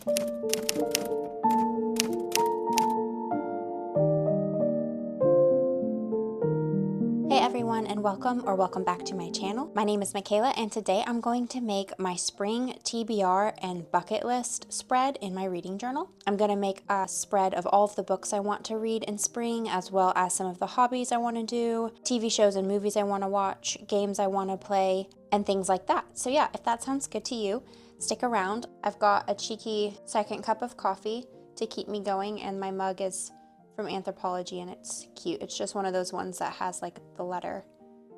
Hey everyone, and welcome back to my channel. My name is Michala, and today I'm going to make my spring TBR and bucket list spread in my reading journal. I'm going to make a spread of all of the books I want to read in spring, as well as some of the hobbies I want to do, TV shows and movies I want to watch, games I want to play, and things like that. So yeah, if that sounds good to you, stick around. I've got a cheeky second cup of coffee to keep me going, and my mug is from Anthropology, and it's cute. It's just one of those ones that has like the letter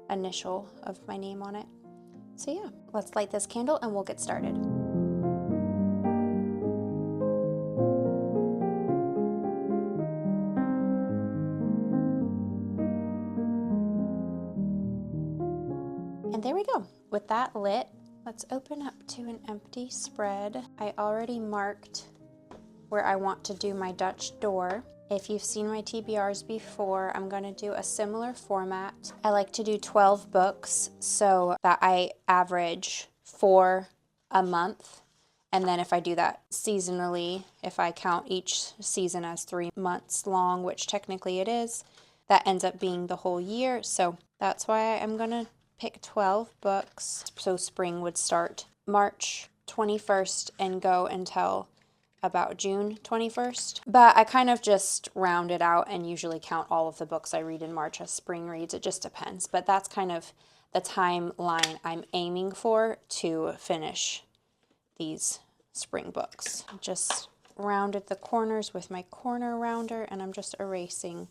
initial of my name on it. So yeah, let's light this candle and we'll get started. And there we go. With that lit, let's open up to an empty spread. I already marked where I want to do my Dutch door. If you've seen my TBRs before, I'm going to do a similar format. I like to do 12 books so that I average 4 a month. And then if I do that seasonally, if I count each season as 3 months long, which technically it is, that ends up being the whole year. So that's why I'm going to pick 12 books. So spring would start March 21st and go until about June 21st. But I kind of just round it out and usually count all of the books I read in March as spring reads. It just depends. But that's kind of the timeline I'm aiming for to finish these spring books. Just rounded the corners with my corner rounder, and I'm just erasing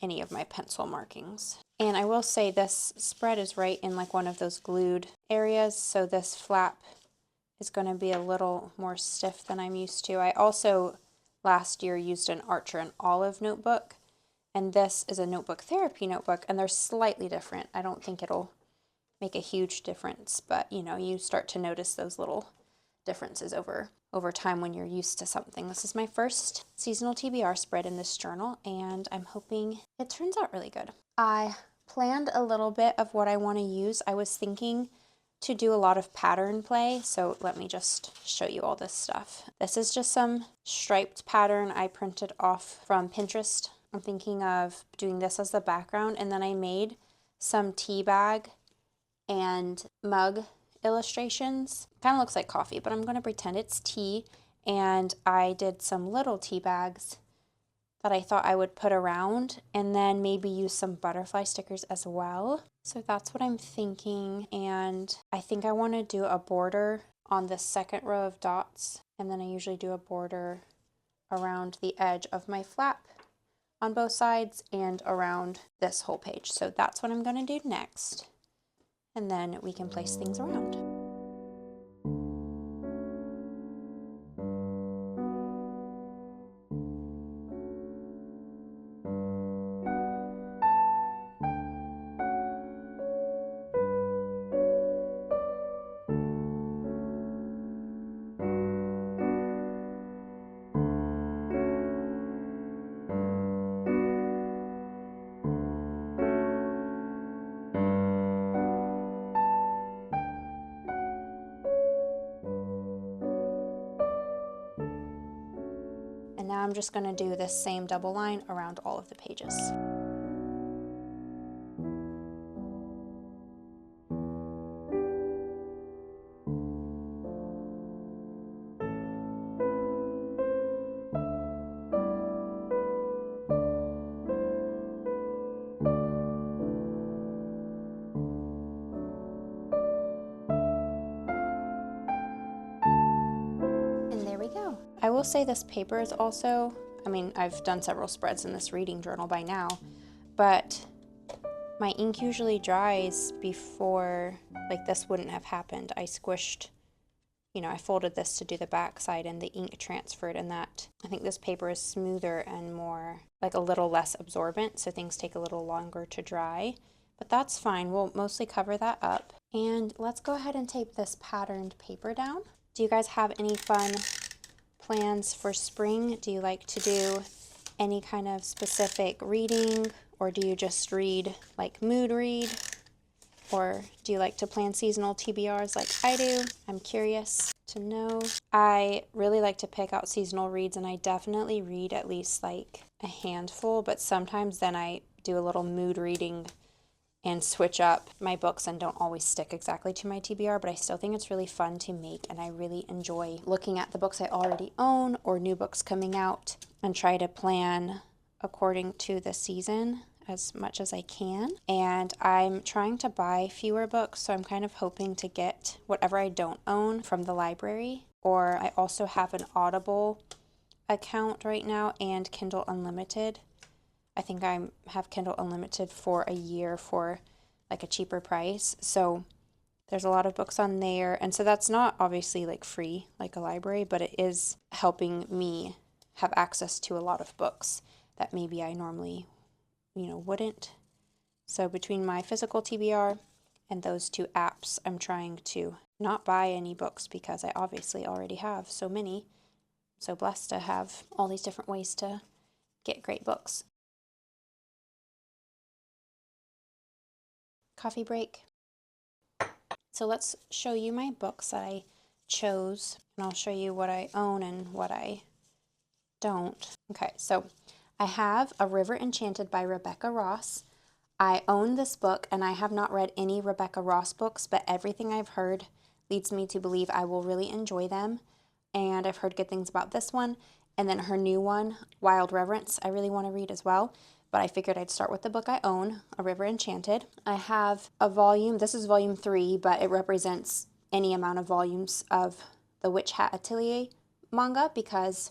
any of my pencil markings. And I will say this spread is right in like one of those glued areas, so this flap is going to be a little more stiff than I'm used to. I also last year used an Archer and Olive notebook, and this is a notebook therapy notebook, and they're slightly different. I don't think it'll make a huge difference, but you know, you start to notice those little differences over time when you're used to something. This is my first seasonal TBR spread in this journal, and I'm hoping it turns out really good. I planned a little bit of what I want to use. I was thinking to do a lot of pattern play, so let me just show you all this stuff. This is just some striped pattern I printed off from Pinterest. I'm thinking of doing this as the background, and then I made some tea bag and mug illustrations. Kind of looks like coffee, but I'm going to pretend it's tea, and I did some little tea bags that I thought I would put around, and then maybe use some butterfly stickers as well. So that's what I'm thinking, and I think I want to do a border on the second row of dots, and then I usually do a border around the edge of my flap on both sides and around this whole page. So that's what I'm going to do next, and then we can place things around. And now I'm just going to do this same double line around all of the pages. I will say this paper is also, I mean, I've done several spreads in this reading journal by now, but my ink usually dries before, like this wouldn't have happened. I squished, you know, I folded this to do the back side, and the ink transferred, and that, I think this paper is smoother and more, like a little less absorbent, so things take a little longer to dry. But that's fine, we'll mostly cover that up. And let's go ahead and tape this patterned paper down. Do you guys have any fun plans for spring? Do you like to do any kind of specific reading, or do you just read like mood read? Or do you like to plan seasonal TBRs like I do? I'm curious to know. I really like to pick out seasonal reads, and I definitely read at least like a handful, but sometimes then I do a little mood reading and switch up my books and don't always stick exactly to my TBR, but I still think it's really fun to make, and I really enjoy looking at the books I already own or new books coming out and try to plan according to the season as much as I can. And I'm trying to buy fewer books, so I'm kind of hoping to get whatever I don't own from the library, or I also have an Audible account right now and Kindle Unlimited. I think I have Kindle Unlimited for a year for like a cheaper price. So there's a lot of books on there. And so that's not obviously like free like a library, but it is helping me have access to a lot of books that maybe I normally, wouldn't. So between my physical TBR and those two apps, I'm trying to not buy any books because I obviously already have so many. I'm so blessed to have all these different ways to get great books. Coffee break. So let's show you my books that I chose, and I'll show you what I own and what I don't. Okay, so I have A River Enchanted by Rebecca Ross. I own this book, and I have not read any Rebecca Ross books, but everything I've heard leads me to believe I will really enjoy them, and I've heard good things about this one. And then her new one, Wild Reverence, I really want to read as well. But I figured I'd start with the book I own, A River Enchanted. I have a volume, this is volume 3, but it represents any amount of volumes of the Witch Hat Atelier manga because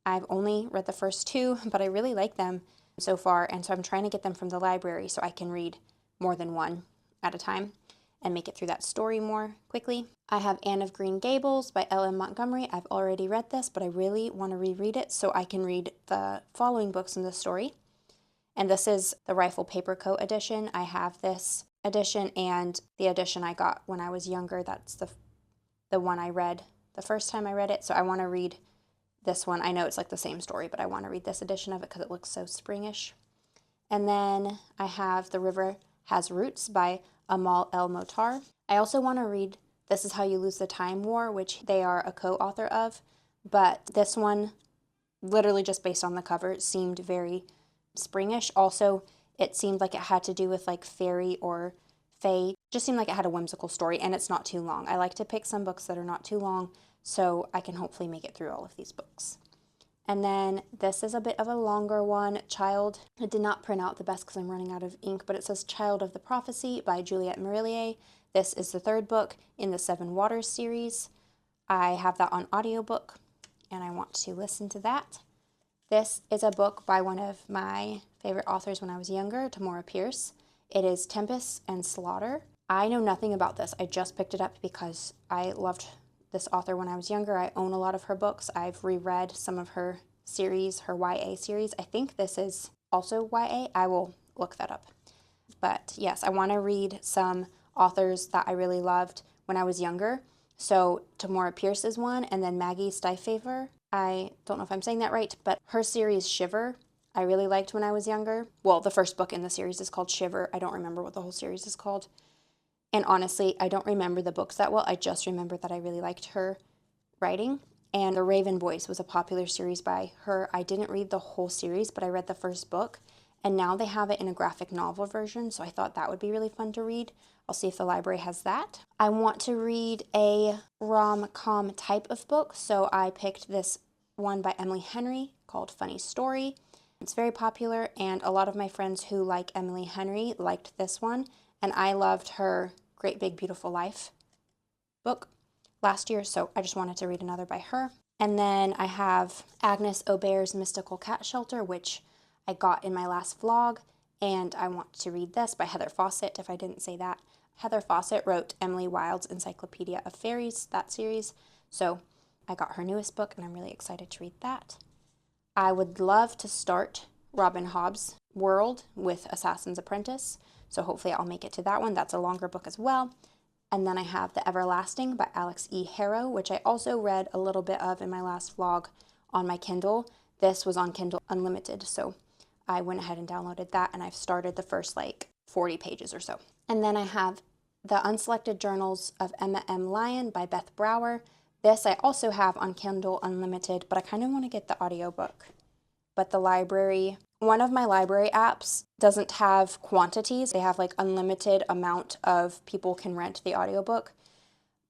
I've only read the first 2, but I really like them so far, and so I'm trying to get them from the library so I can read more than one at a time and make it through that story more quickly. I have Anne of Green Gables by L.M. Montgomery. I've already read this, but I really want to reread it so I can read the following books in the story. And this is the Rifle Paper Coat edition. I have this edition and the edition I got when I was younger. That's the one I read the first time I read it. So I want to read this one. I know it's like the same story, but I want to read this edition of it because it looks so springish. And then I have The River Has Roots by Amal El Motar. I also want to read This Is How You Lose the Time War, which they are a co-author of. But this one, literally just based on the cover, seemed very springish. Also, it seemed like it had to do with like fairy or fae. Just seemed like it had a whimsical story, and it's not too long. I like to pick some books that are not too long so I can hopefully make it through all of these books. And then this is a bit of a longer one, Child. I did not print out the best because I'm running out of ink, but it says Child of the Prophecy by Juliette Marillier. This is the 3rd book in the Seven Waters series. I have that on audiobook, and I want to listen to that. This is a book by one of my favorite authors when I was younger, Tamora Pierce. It is Tempest and Slaughter. I know nothing about this. I just picked it up because I loved this author when I was younger. I own a lot of her books. I've reread some of her series, her YA series. I think this is also YA. I will look that up. But yes, I want to read some authors that I really loved when I was younger. So Tamora Pierce is one, and then Maggie Stiefvater. I don't know if I'm saying that right, but her series Shiver, I really liked when I was younger. Well, the first book in the series is called Shiver. I don't remember what the whole series is called. And honestly, I don't remember the books that well. I just remember that I really liked her writing. And The Raven Voice was a popular series by her. I didn't read the whole series, but I read the first book. And now they have it in a graphic novel version, so I thought that would be really fun to read. I'll see if the library has that. I want to read a rom-com type of book, so I picked this one by Emily Henry called Funny Story. It's very popular, and a lot of my friends who like Emily Henry liked this one, and I loved her Great Big Beautiful Life book last year, so I just wanted to read another by her. And then I have Agnes Aubert's Mystical Cat Shelter, which I got in my last vlog, and I want to read this by Heather Fawcett, if I didn't say that. Heather Fawcett wrote Emily Wilde's Encyclopedia of Fairies, that series, so I got her newest book, and I'm really excited to read that. I would love to start Robin Hobb's World with Assassin's Apprentice, so hopefully I'll make it to that one. That's a longer book as well. And then I have The Everlasting by Alex E. Harrow, which I also read a little bit of in my last vlog on my Kindle. This was on Kindle Unlimited, so I went ahead and downloaded that, and I've started the first like 40 pages or so. And then I have The Unselected Journals of Emma M. Lyon by Beth Brower. This I also have on Kindle Unlimited, but I kind of want to get the audiobook. But the library, one of my library apps doesn't have quantities. They have like unlimited amount of people can rent the audiobook,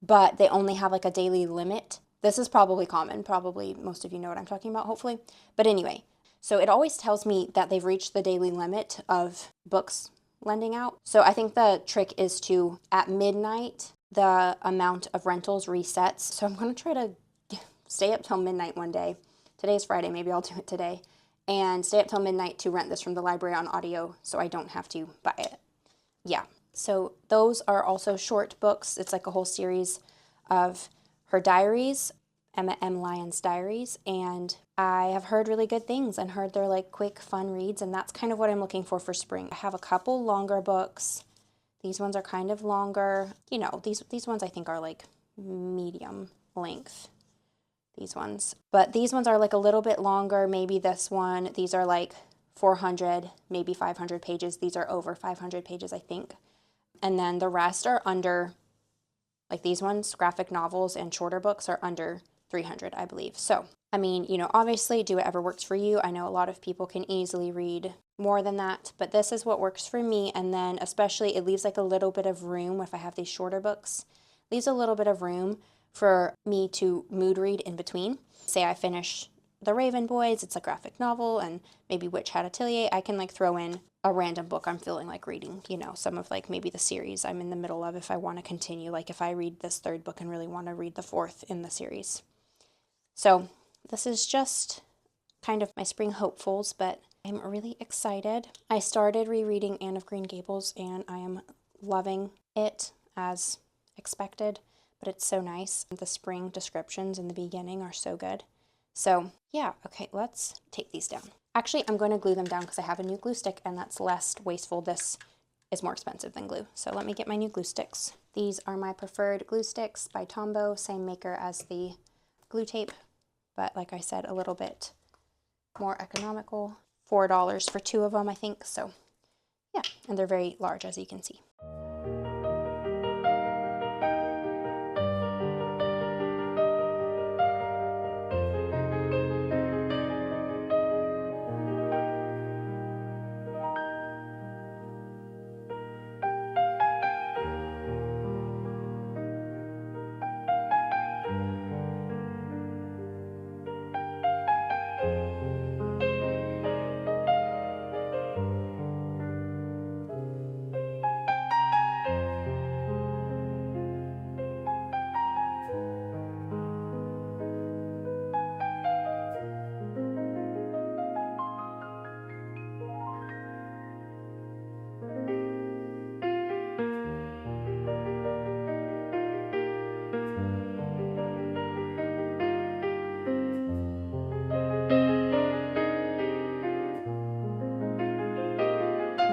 but they only have like a daily limit. This is probably common. Probably most of you know what I'm talking about, hopefully. But anyway, so it always tells me that they've reached the daily limit of books lending out. So I think the trick is to, at midnight, the amount of rentals resets. So I'm going to try to stay up till midnight one day. Today's Friday, maybe I'll do it today. And stay up till midnight to rent this from the library on audio so I don't have to buy it. Yeah, so those are also short books. It's like a whole series of her diaries, Emma M. Lyon's diaries, and I have heard really good things and heard they're like quick, fun reads, and that's kind of what I'm looking for spring. I have a couple longer books. These ones are kind of longer. You know, these ones I think are like medium length. These ones. But these ones are like a little bit longer. Maybe this one. These are like 400, maybe 500 pages. These are over 500 pages, I think. And then the rest are under, like these ones, graphic novels and shorter books are under 300, I believe. So, I mean, you know, obviously do whatever works for you. I know a lot of people can easily read more than that, but this is what works for me. And then especially it leaves like a little bit of room if I have these shorter books. Leaves a little bit of room for me to mood read in between. Say I finish The Raven Boys, it's a graphic novel, and maybe Witch Hat Atelier, I can like throw in a random book I'm feeling like reading, you know, some of like maybe the series I'm in the middle of if I want to continue, like if I read this third book and really want to read the fourth in the series. So this is just kind of my spring hopefuls, but I'm really excited. I started rereading Anne of Green Gables and I am loving it as expected. But it's so nice. The spring descriptions in the beginning are so good. So yeah, okay, let's take these down. Actually, I'm going to glue them down because I have a new glue stick and that's less wasteful. This is more expensive than glue. So let me get my new glue sticks. These are my preferred glue sticks by Tombow, same maker as the glue tape, but like I said, a little bit more economical. $4 for 2 of them, I think. So yeah, and they're very large, as you can see.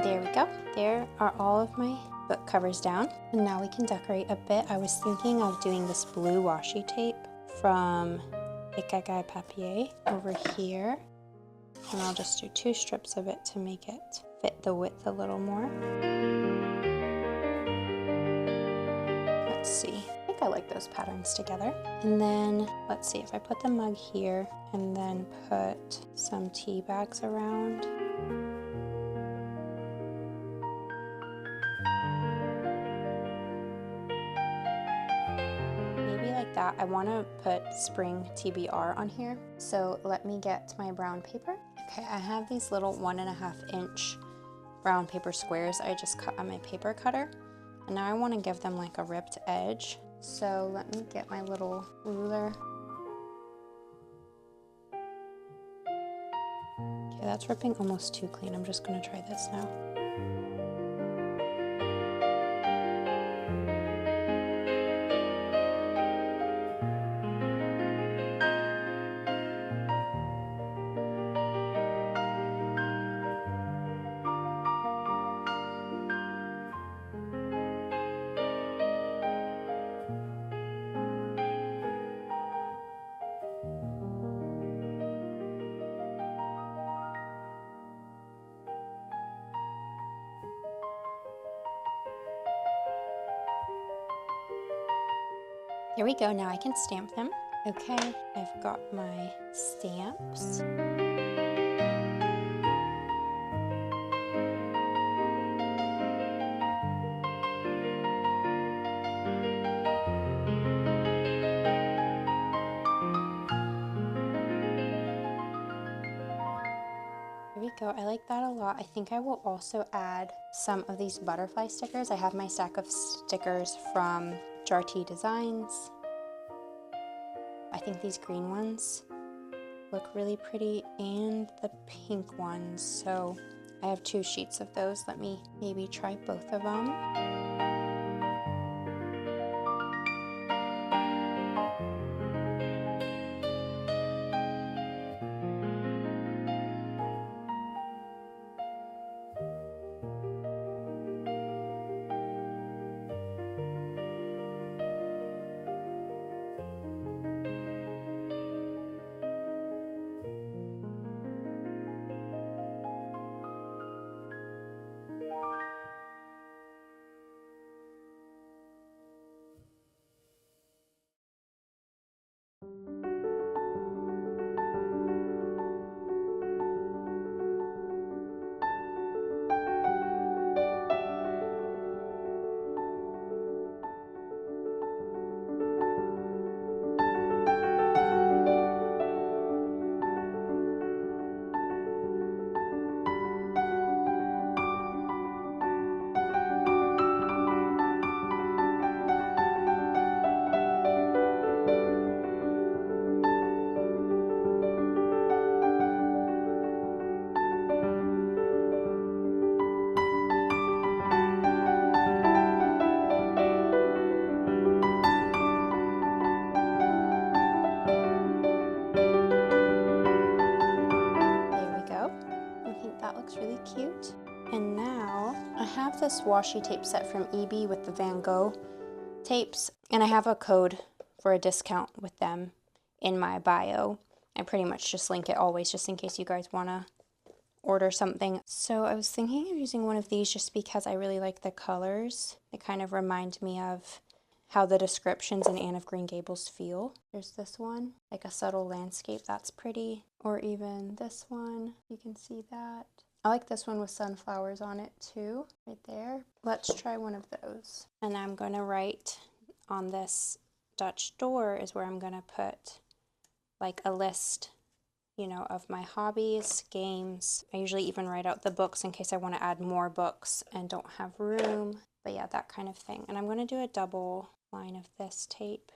There we go. There are all of my book covers down. And now we can decorate a bit. I was thinking of doing this blue washi tape from Ikagai Papier over here. And I'll just do 2 strips of it to make it fit the width a little more. Let's see. I think I like those patterns together. And then let's see if I put the mug here and then put some tea bags around. That. I want to put spring TBR on here, so let me get my brown paper. Okay, I have these little 1.5 inch brown paper squares I just cut on my paper cutter, and now I want to give them like a ripped edge, so let me get my little ruler. Okay, that's ripping almost too clean. I'm just going to try this now. There we go, now I can stamp them. Okay, I've got my stamps. There we go, I like that a lot. I think I will also add some of these butterfly stickers. I have my stack of stickers from Jarty Designs. I think these green ones look really pretty, and the pink ones. So I have 2 sheets of those. Let me maybe try both of them. Really cute. And now I have this washi tape set from EB with the Van Gogh tapes, and I have a code for a discount with them in my bio. I pretty much just link it always just in case you guys want to order something. So I was thinking of using one of these just because I really like the colors. They kind of remind me of how the descriptions in Anne of Green Gables feel. There's this one, like a subtle landscape, that's pretty. Or even this one, you can see that. I like this one with sunflowers on it too, right there. Let's try one of those. And I'm gonna write on this Dutch door is where I'm gonna put like a list, you know, of my hobbies, games. I usually even write out the books in case I want to add more books and don't have room. But yeah, that kind of thing. And I'm gonna do a double line of this tape.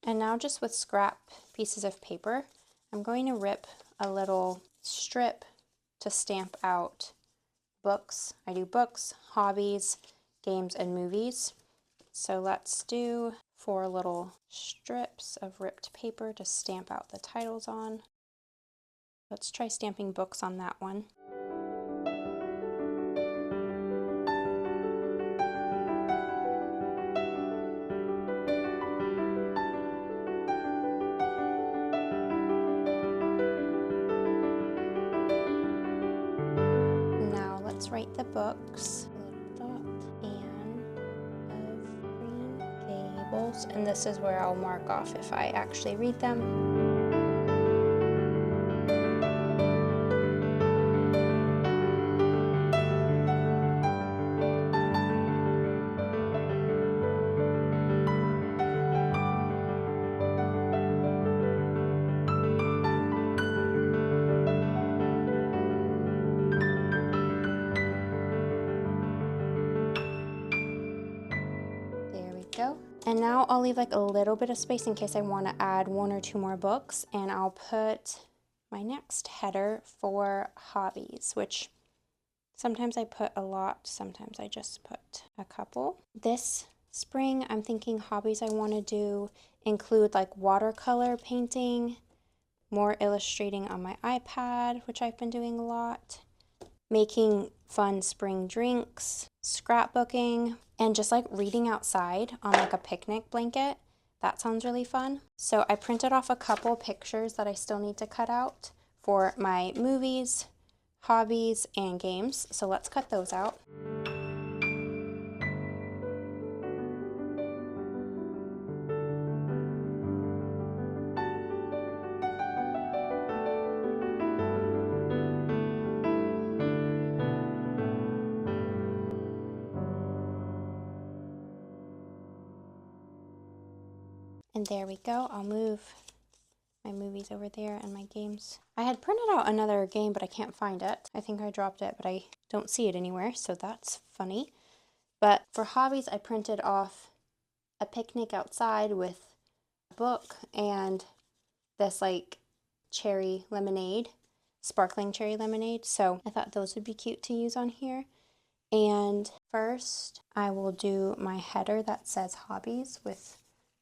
And now just with scrap pieces of paper, I'm going to rip a little strip to stamp out books. I do books, hobbies, games, and movies. So let's do 4 little strips of ripped paper to stamp out the titles on. Let's try stamping books on that one. Write the books. Anne of Green Gables, and this is where I'll mark off if I actually read them. And now I'll leave like a little bit of space in case I want to add 1 or 2 more books, and I'll put my next header for hobbies, which sometimes I put a lot, sometimes I just put a couple. This spring I'm thinking hobbies I want to do include like watercolor painting, more illustrating on my iPad, which I've been doing a lot, making fun spring drinks, scrapbooking, and just like reading outside on like a picnic blanket. That sounds really fun. So I printed off a couple pictures that I still need to cut out for my movies, hobbies, and games. So let's cut those out. And there we go. I'll move my movies over there and my games. I had printed out another game, but I can't find it. I think I dropped it, but I don't see it anywhere, so that's funny. But for hobbies, I printed off a picnic outside with a book and this like cherry lemonade, sparkling cherry lemonade. So I thought those would be cute to use on here. And first, I will do my header that says hobbies with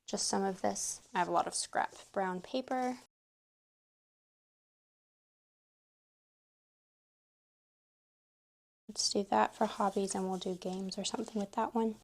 just some of this. I have a lot of scrap brown paper. Let's do that for hobbies, and we'll do games or something with that one.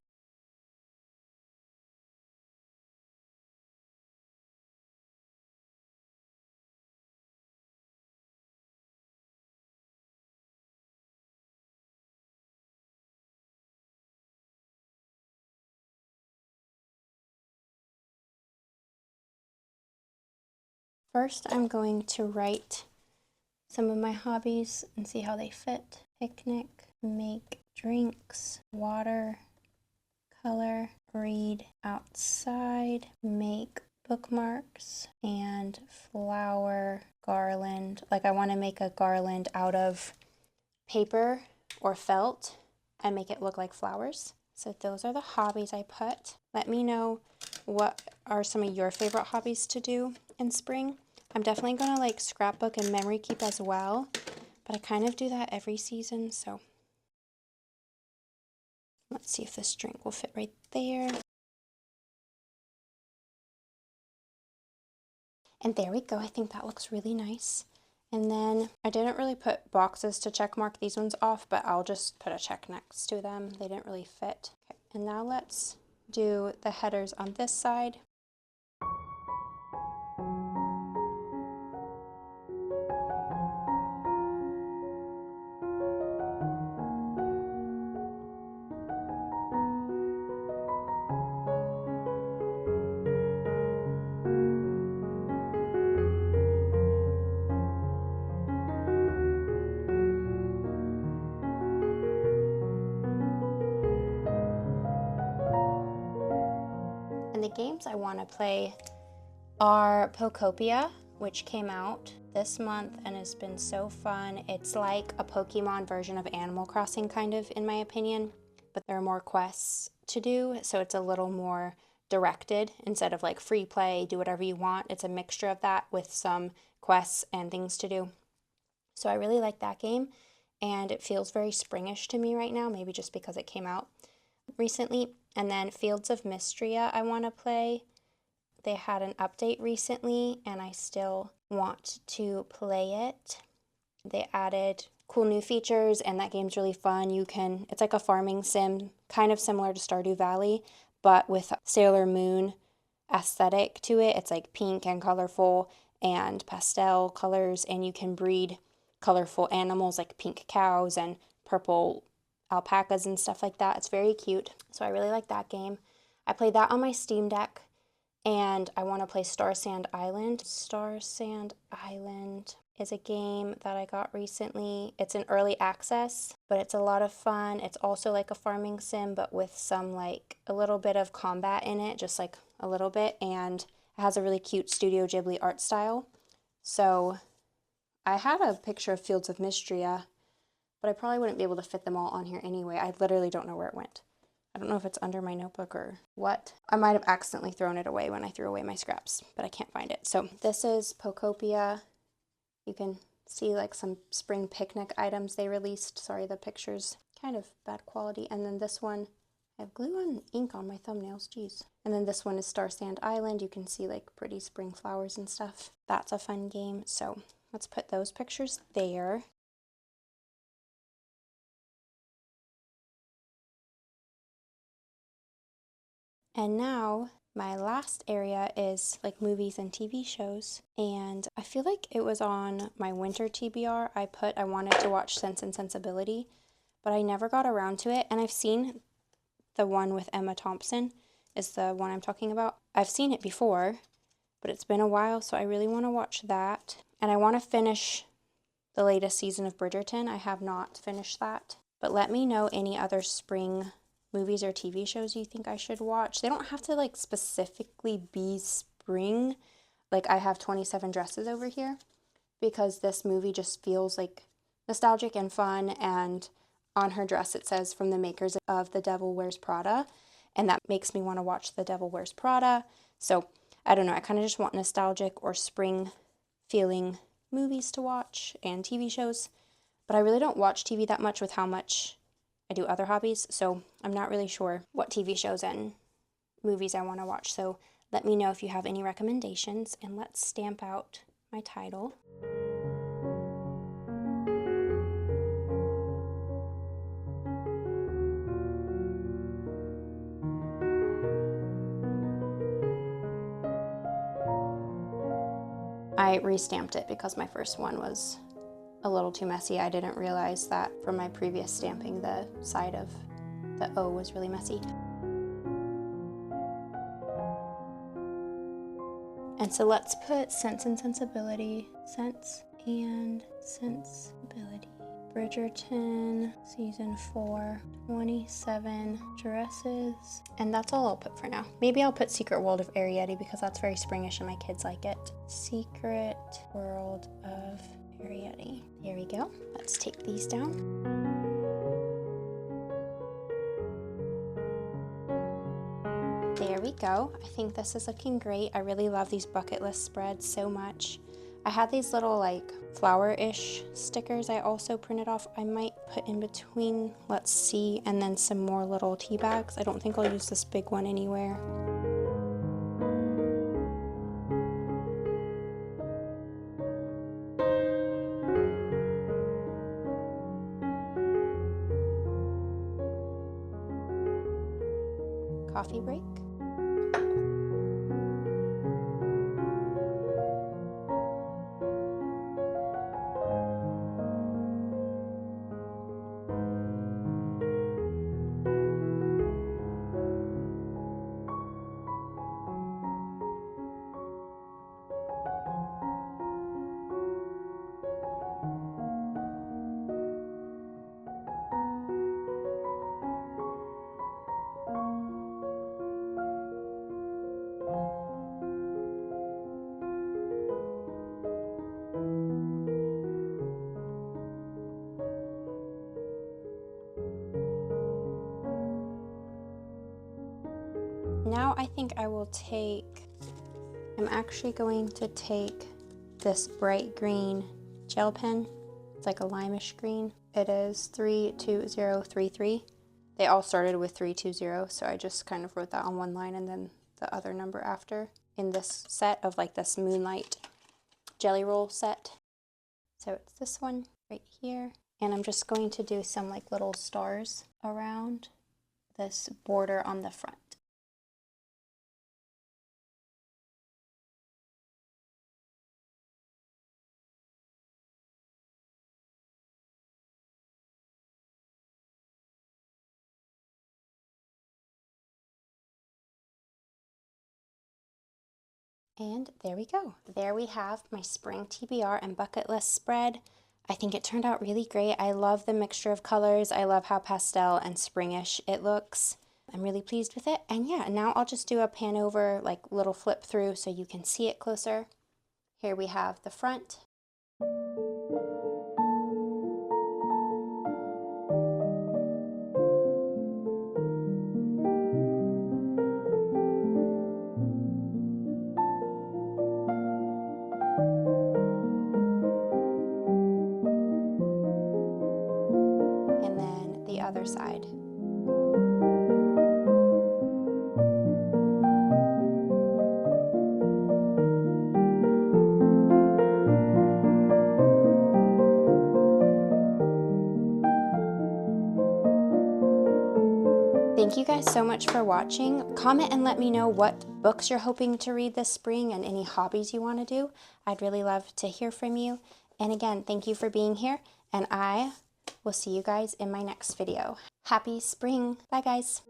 First, I'm going to write some of my hobbies and see how they fit. Picnic, make drinks, water, color, read outside, make bookmarks, and flower garland. Like I want to make a garland out of paper or felt and make it look like flowers. So those are the hobbies I put. Let me know what are some of your favorite hobbies to do in spring. I'm definitely going to like scrapbook and memory keep as well, but I kind of do that every season, so let's see if this drink will fit right there. And there we go. I think that looks really nice. And then I didn't really put boxes to check mark these ones off, but I'll just put a check next to them. They didn't really fit. Okay, and now let's do the headers on this side. And the games I want to play are Pokopia, which came out this month and has been so fun. It's like a Pokemon version of Animal Crossing, kind of, in my opinion, but there are more quests to do, so it's a little more directed instead of like free play, do whatever you want. It's a mixture of that with some quests and things to do. So I really like that game, and it feels very springish to me right now, maybe just because it came out recently. And then Fields of Mystria I want to play. They had an update recently, and I still want to play it. They added cool new features, and that game's really fun. It's like a farming sim, kind of similar to Stardew Valley, but with Sailor Moon aesthetic to it. It's like pink and colorful and pastel colors, and you can breed colorful animals like pink cows and purple alpacas and stuff like that. It's very cute, so I really like that game. I played that on my Steam Deck, and I want to play Star Sand Island. Star Sand Island is a game that I got recently. It's in early access, but it's a lot of fun. It's also like a farming sim, but with some like a little bit of combat in it, just like a little bit, and it has a really cute Studio Ghibli art style. So I had a picture of Fields of Mystria, but I probably wouldn't be able to fit them all on here anyway. I literally don't know where it went. I don't know if it's under my notebook or what. I might have accidentally thrown it away when I threw away my scraps, but I can't find it. So this is Pokopia. You can see like some spring picnic items they released. Sorry, the picture's kind of bad quality. And then this one, I have glue and ink on my thumbnails, geez. And then this one is Star Sand Island. You can see like pretty spring flowers and stuff. That's a fun game. So let's put those pictures there. And now my last area is like movies and TV shows, and I feel like it was on my winter TBR I wanted to watch Sense and Sensibility, but I never got around to it. And I've seen the one with Emma Thompson is the one I'm talking about. I've seen it before, but it's been a while, so I really want to watch that. And I want to finish the latest season of Bridgerton. I have not finished that, but let me know any other spring movies or TV shows you think I should watch. They don't have to like specifically be spring. Like I have 27 Dresses over here because this movie just feels like nostalgic and fun, and on her dress it says from the makers of The Devil Wears Prada, and that makes me want to watch The Devil Wears Prada. So I don't know, I kind of just want nostalgic or spring feeling movies to watch and TV shows, but I really don't watch TV that much with how much I do other hobbies, so I'm not really sure what TV shows and movies I want to watch. So let me know if you have any recommendations, and let's stamp out my title. I re-stamped it because my first one was a little too messy. I didn't realize that from my previous stamping the side of the O was really messy. And so let's put Sense and Sensibility. Sense and Sensibility. Bridgerton, season 4, 27 dresses. And that's all I'll put for now. Maybe I'll put Secret World of Ariete because that's very springish and my kids like it. Secret World of Ariete. There we go. Let's take these down. There we go. I think this is looking great. I really love these bucket list spreads so much. I had these little like flower-ish stickers I also printed off. I might put in between, let's see, and then some more little tea bags. I don't think I'll use this big one anywhere. Coffee break. Now I think I will I'm actually going to take this bright green gel pen. It's like a limeish green. It is 32033. They all started with 320, so I just kind of wrote that on one line and then the other number after in this set of like this Moonlight jelly roll set. So it's this one right here. And I'm just going to do some like little stars around this border on the front. And there we go. There we have my spring TBR and bucket list spread. I think it turned out really great. I love the mixture of colors. I love how pastel and springish it looks. I'm really pleased with it. And yeah, now I'll just do a pan over, like little flip through so you can see it closer. Here we have the front. And then the other side. Thank you guys so much for watching. Comment and let me know what books you're hoping to read this spring and any hobbies you want to do. I'd really love to hear from you. And again, thank you for being here, and I will see you guys in my next video. Happy spring. Bye guys.